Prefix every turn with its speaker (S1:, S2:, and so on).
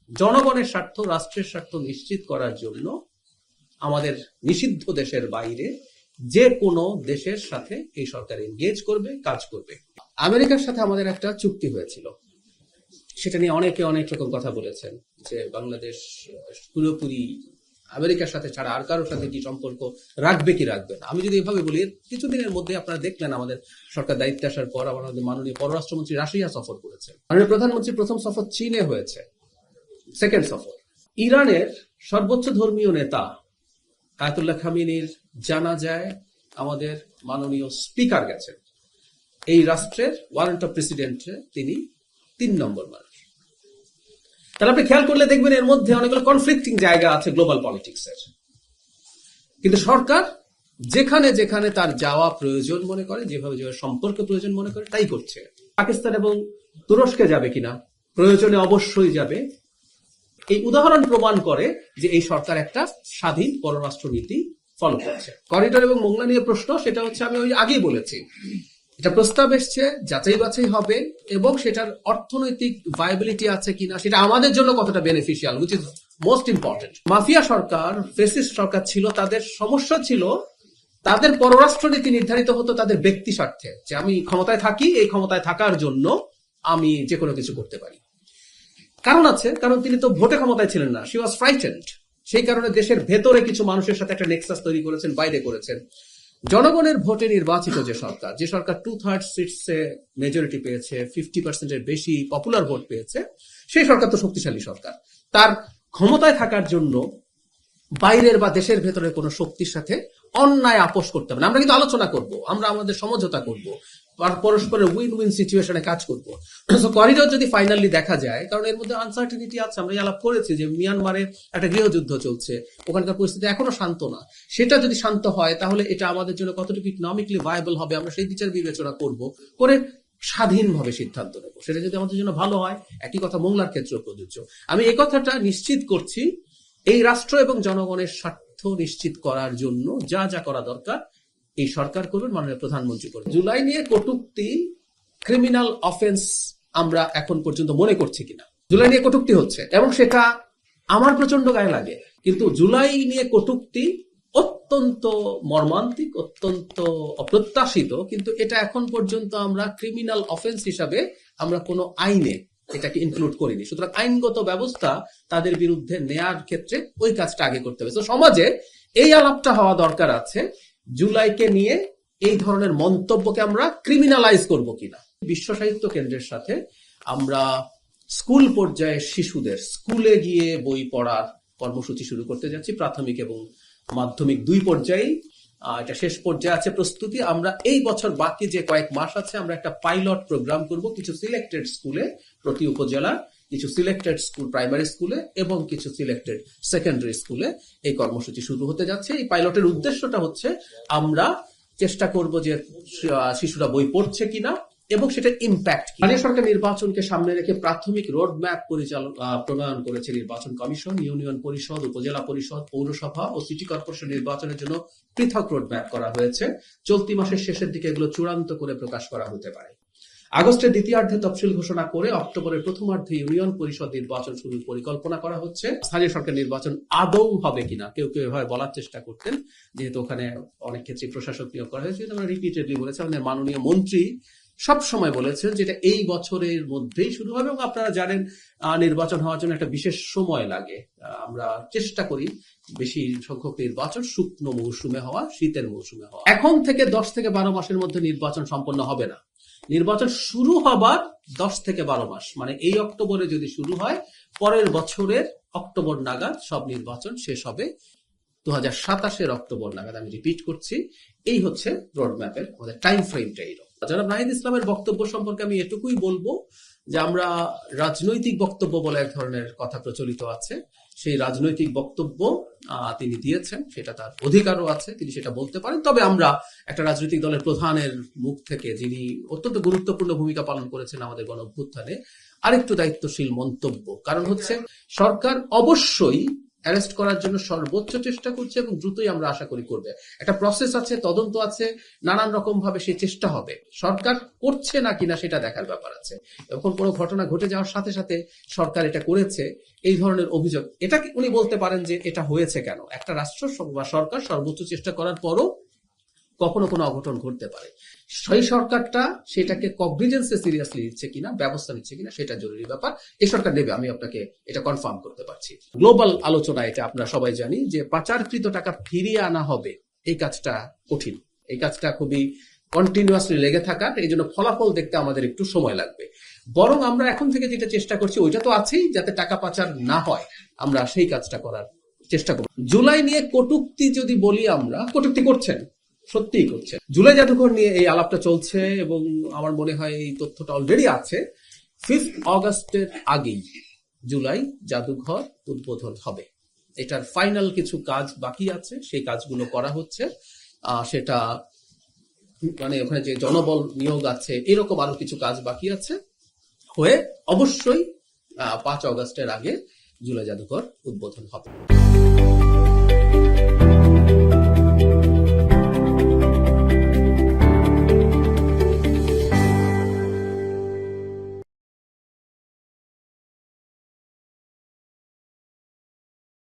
S1: জনগণের স্বার্থ, রাষ্ট্রের স্বার্থ নিশ্চিত করার জন্য আমাদের নিষিদ্ধ দেশের বাইরে যে কোনো দেশের সাথে এই সরকার এনগেজ করবে, কাজ করবে। আমেরিকার সাথে আমাদের একটা চুক্তি হয়েছিল, সেটা নিয়ে অনেকে অনেক রকম কথা বলেছেন যে বাংলাদেশ পুরোপুরি আমেরিকার সাথে ছাড়া আর কারোর সাথে কি সম্পর্ক রাখবে কি রাখবে না। আমি যদি এভাবে বলি, কিছুদিনের মধ্যে আপনারা দেখলেন আমাদের সরকার দায়িত্বে আসার পর আমাদের মাননীয় পররাষ্ট্রমন্ত্রী রাশিয়া সফর করেছেন, মাননীয় প্রধানমন্ত্রী প্রথম সফর চীনে হয়েছে, সেকেন্ড সফর ইরানের সর্বোচ্চ ধর্মীয় নেতা আয়াতুল্লাহ খামেনির জানাজায় আমাদের মাননীয় স্পিকার গেছেন। এই রাষ্ট্রের ওয়ারেন্ট অফ প্রেসিডেন্টে তিনি ৩ নম্বর মানুষ। তাহলে আপনি খেয়াল করলে দেখবেন এর মধ্যে অনেকগুলো কনফ্লিক্টিং জায়গা আছে গ্লোবাল পলিটিক্সের, কিন্তু সরকার যেখানে যেখানে তার যাওয়া প্রয়োজন মনে করে, যেভাবে সম্পর্ক প্রয়োজন মনে করে তাই করছে। পাকিস্তান এবং তুরস্কে যাবে কিনা, প্রয়োজনে অবশ্যই যাবে। এই উদাহরণ প্রমাণ করে যে এই সরকার একটা স্বাধীন পররাষ্ট্র নীতি ফলো করছে। করিডোর এবং মোংলা নিয়ে প্রশ্ন, সেটা হচ্ছে আমি ওই আগেই বলেছি, এটা প্রস্তাব এসছে, যাচাই বাছাই হবে এবং সেটার অর্থনৈতিক ভায়াবিলিটি আছে কিনা, সেটা আমাদের জন্য কতটা beneficial, which is most important. Mafia সরকার, ফেসিস্ট সরকার ছিল, তাদের সমস্যা ছিল তাদের পররাষ্ট্র নীতি নির্ধারিত হতো তাদের ব্যক্তি স্বার্থে, যে আমি ক্ষমতায় থাকি, এই ক্ষমতায় থাকার জন্য আমি যে কোনো কিছু করতে পারি। কারণ আছে, কারণ তিনি তো ভোটে ক্ষমতায় ছিলেন না, শি ওয়াজ ফ্রাইটেন্ড। সেই কারণে দেশের ভেতরে কিছু মানুষের সাথে একটা নেক্সাস তৈরি করেছেন, বাইরে করেছেন। জনগণের ভোটে নির্বাচিত যে সরকার 2/3 সিটসে মেজরিটি পেয়েছে, 50% বেশি পপুলার ভোট পেয়েছে, সেই সরকার তো শক্তিশালী সরকার। তার ক্ষমতায় থাকার জন্য বাইরের বা দেশের ভেতরে কোনো শক্তির সাথে অন্যায় আপোষ করতে হবে না। আমরা কিন্তু আলোচনা করব, আমরা আমাদের সমঝোতা করব, পরস্পরের উইন উইন সিচুয়েশনে কাজ করব। করিডোর যদি ফাইনালি দেখা যায়, কারণ এর মধ্যে আনসার্টেনিটি আছে, আমরা আলাপ করেছি যে মিয়ানমারে একটা গৃহযুদ্ধ চলছে, ওখানকার পরিস্থিতি এখনো শান্ত না। সেটা যদি শান্ত হয় তাহলে এটা আমাদের জন্য কতটুকু ইকোনমিক্যালি ভায়াবল হবে, আমরা সেই বিচার বিবেচনা করব, করে স্বাধীনভাবে সিদ্ধান্ত নেব। সেটা যদি আমাদের জন্য ভালো হয়, একই কথা মোংলার ক্ষেত্রেও প্রযোজ্য। আমি এই কথাটা নিশ্চিত করছি, এই রাষ্ট্র এবং জনগণের স্বার্থ নিশ্চিত করার জন্য যা যা করা দরকার এই সরকার করবেন, মাননীয় প্রধানমন্ত্রী করবেন। জুলাই নিয়ে কটূক্তি ক্রিমিনাল অফেন্স আমরা এখন পর্যন্ত মনে করছি কিনা। জুলাই নিয়ে কটূক্তি হচ্ছে এবং সেটা আমার প্রচন্ড গায়ে লাগে, কিন্তু জুলাই নিয়ে কটূক্তি অত্যন্ত মর্মান্তিক, অত্যন্ত অপ্রত্যাশিত, কিন্তু এটা এখন পর্যন্ত আমরা ক্রিমিনাল অফেন্স হিসাবে আমরা কোনো আইনে এটাকে ইনক্লুড করিনি। সুতরাং আইনগত ব্যবস্থা তাদের বিরুদ্ধে নেয়ার ক্ষেত্রে ওই কাজটা আগে করতে হবে। তো সমাজে এই আলাপটা হওয়া দরকার আছে, জুলাইকে নিয়ে এই ধরনের মন্তব্যকে আমরা ক্রিমিনালাইজ করব কিনা। বিশ্ব সাহিত্য কেন্দ্রের সাথে আমরা স্কুল পর্যায়ে শিশুদের স্কুলে গিয়ে বই পড়ার কর্মসূচি শুরু করতে যাচ্ছি, প্রাথমিক এবং মাধ্যমিক 2 পর্যায়েই। এটা শেষ পর্যায়ে আছে প্রস্তুতি। আমরা এই বছর বাকি যে কয়েক মাস আছে আমরা একটা পাইলট প্রোগ্রাম করব কিছু সিলেক্টেড স্কুলে, প্রতি উপজেলা কিছু সিলেক্টেড স্কুল, প্রাইমারি স্কুলে এবং কিছু সিলেক্টেড সেকেন্ডারি স্কুলে এই কর্মসূচি শুরু হতে যাচ্ছে। এই পাইলটের উদ্দেশ্যটা হচ্ছে আমরা চেষ্টা করব যে শিশুরা বই পড়ছে কিনা এবং সেটা ইম্প্যাক্ট কি। স্থানীয় সরকার নির্বাচনকে সামনে রেখে প্রাথমিক রোড ম্যাপ প্রণয়ন করেছে নির্বাচন কমিশন। ইউনিয়ন পরিষদ, উপজেলা পরিষদ, পৌরসভা ও সিটি কর্পোরেশন নির্বাচনের জন্য পৃথক রোড ম্যাপ করা হয়েছে। চলতি মাসের শেষের দিকে এগুলো চূড়ান্ত করে প্রকাশ করা হতে পারে। আগস্টের দ্বিতীয়ার্ধে তফসিল ঘোষণা করে অক্টোবরের প্রথমার্ধে ইউনিয়ন পরিষদ নির্বাচন শুরুর পরিকল্পনা করা হচ্ছে। স্থানীয় সরকার নির্বাচন আদৌ হবে কিনা কেউ কেউ এভাবে বলার চেষ্টা করতেন, যেহেতু ওখানে অনেক ক্ষেত্রে প্রশাসক নিয়োগ করা হয়েছে। আমরা রিপিটেডলি বলেছি, আমাদের মাননীয় মন্ত্রী সব সময় বলেছেন যেটা এই বছরের মধ্যেই শুরু হবে, এবং আপনারা জানেন নির্বাচন হওয়ার জন্য একটা বিশেষ সময় লাগে। আমরা চেষ্টা করি বেশি সংখ্যক নির্বাচন শুকনো মৌসুমে হওয়া, শীতের মৌসুমে হওয়া। এখন থেকে 10 থেকে 12 মাসের মধ্যে নির্বাচন সম্পন্ন হবে না। নির্বাচন শুরু হবার 10 থেকে 12 মাস, মানে এই অক্টোবরে যদি শুরু হয়, পরের বছরের অক্টোবর নাগাদ সব নির্বাচন শেষ হবে। 2027 অক্টোবর নাগাদ, আমি রিপিট করছি। এই হচ্ছে রোডম্যাপের আমাদের টাইম ফ্রেমটা। এই জনাব নাহিদ ইসলামের বক্তব্য সম্পর্কে আমি এটুকুই বলবো যে আমরা রাজনৈতিক বক্তব্য বলে এক ধরনের কথা প্রচলিত আছে, সেই রাজনৈতিক বক্তব্য তিনি দিয়েছেন, সেটা তার অধিকারও আছে, তিনি সেটা বলতে পারেন। তবে আমরা একটা রাজনৈতিক দলের প্রধানের মুখ থেকে, যিনি অত্যন্ত গুরুত্বপূর্ণ ভূমিকা পালন করেছেন আমাদের গণঅভ্যুত্থানে, আরেকটু দায়িত্বশীল মন্তব্য। কারণ হচ্ছে সরকার অবশ্যই অ্যারেস্ট করার জন্য সর্বোচ্চ চেষ্টা করছে এবং দ্রুতই আমরা আশা করি করবে। একটা প্রসেস আছে, তদন্ত আছে, নানান রকম ভাবে সেই চেষ্টা হবে। সরকার করছে না কিনা সেটা দেখার ব্যাপার আছে। এখন কোনো ঘটনা ঘটে যাওয়ার সাথে সাথে সরকার এটা করেছে, এই ধরনের অভিযোগ, এটা উনি বলতে পারেন যে এটা হয়েছে কেন। একটা রাষ্ট্র বা সরকার সর্বোচ্চ চেষ্টা করার পরও কখনো কোনো অঘটন ঘটতে পারে। সেই সরকারটা সেটাকে কগনিজেন্সে সিরিয়াসলি নিচ্ছে কিনা, ব্যবস্থা নিচ্ছে কিনা, সেটা জরুরি ব্যাপার। এই সরকার নেবে, আমি আপনাকে এটা কনফার্ম করতে পারছি। গ্লোবাল আলোচনা, এটা আমরা সবাই জানি যে পাচারকৃত টাকা ফিরিয়ে আনা হবে, এই কাজটা কঠিন, এই কাজটা খুবই কন্টিনিউয়াসলি লেগে থাকার, এই জন্য ফলাফল দেখতে আমাদের একটু সময় লাগবে। বরং আমরা এখন থেকে যেটা চেষ্টা করছি, ওইটা তো আছেই, যাতে টাকা পাচার না হয়, আমরা সেই কাজটা করার চেষ্টা করব। জুলাই নিয়ে কটূক্তি যদি বলি, আমরা কটূক্তি করছেন, সত্যিই করছে। জুলাই জাদুঘর নিয়ে এই আলাপটা চলছে এবং আমার মনে হয় এই তথ্যটা অলরেডি আছে। 5 অগস্টের আগেই জুলাই জাদুঘর উদ্বোধন হবে। এটার ফাইনাল কিছু কাজ বাকি আছে, সেই কাজগুলো করা হচ্ছে। সেটা মানে ওখানে যে জনবল নিয়োগ আছে, এরকম আরো কিছু কাজ বাকি আছে, হয়ে অবশ্যই 5 অগস্টের আগে জুলাই জাদুঘর উদ্বোধন হবে।